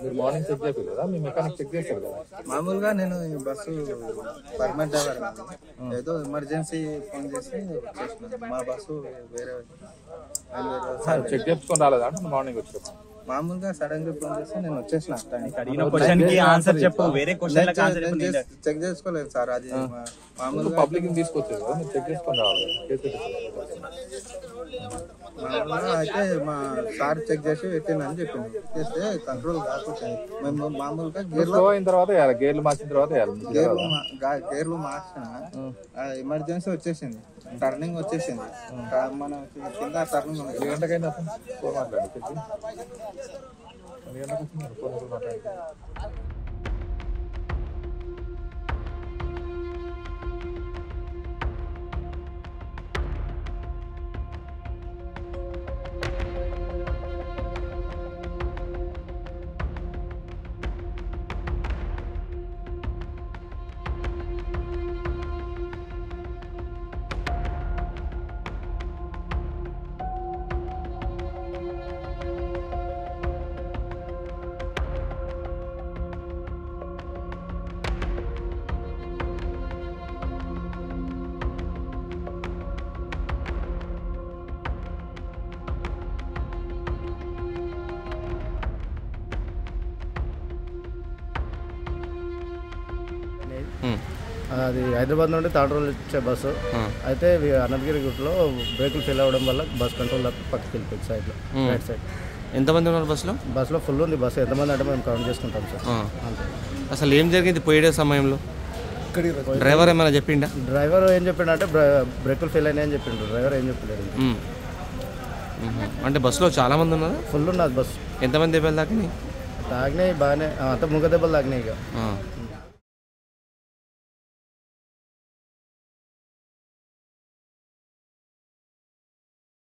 మీరు morning check చేస్తారు కదా, మీ మెకానిక్ చెక్ చేస్తారు కదా? మామూలుగా నేను ఈ బస్సు పర్మనెంట్ డ్రైవర్ ఏదో ఎమర్జెన్సీ ఫోన్ చేసి వచ్చేసినాను. మా బస్సు వేరే చెక్ చేసుకొని రాలేదా అంటే మార్నింగ్ వచ్చారు? మామూలుగా సడన్ గా ఫోన్ చేసి నేను వచ్చేసిన. చెక్ చేసుకోలేదు సార్, అది మామూలుగా పబ్లిక్ తీసుకొచ్చారు కదా, మీరు చెక్ చేసుకొని రావాలి. మామూలుగా అయితే మా సార్ చెక్ చేసి పెట్టిందని చెప్పింది. చేస్తే కంట్రోల్ కాకపోతే మేము మామూలుగా గేర్లు అయిన తర్వాత గేర్లు మార్చిన తర్వాత గేర్లు మార్చిన ఎమర్జెన్సీ వచ్చేసింది, టర్నింగ్ వచ్చేసింది. మన కింద టర్నింగ్ ఉంది. ఏ గంటకైనా ఫోన్ మాట్లాడి చెప్పి ఏ గంటకు ఫోన్ మాట్లాడి అది హైదరాబాద్ నుండి థర్డ్ రోల్ వచ్చే బస్సు అయితే అనంతగిరి గుట్లో బ్రేకులు ఫెయిల్ అవ్వడం వల్ల బస్ కంట్రోల్ పక్కకి వెళ్ళిపోయింది సైడ్లో, రైట్ సైడ్. ఎంతమంది ఉన్నారు బస్సులో? బస్సులో ఫుల్ ఉంది బస్సు. ఎంతమంది అంటే మేము కౌంట్ చేసుకుంటాం సార్. అంతే. అసలు ఏం జరిగింది పోయే సమయంలో? డ్రైవర్ ఏమైనా చెప్పిండా? డ్రైవర్ ఏం చెప్పిండు అంటే బ్రేకులు ఫెయిల్ అయినాయని చెప్పిండు. డ్రైవర్ ఏం చెప్పలేదు. అంటే బస్సులో చాలా మంది ఉన్నారు? ఫుల్ ఉన్నది బస్సు. ఎంతమంది దెబ్బలు తాకినాయి? తాగినాయి బాగానే, అంత ముఖ దెబ్బలు తాగినాయి ఇక.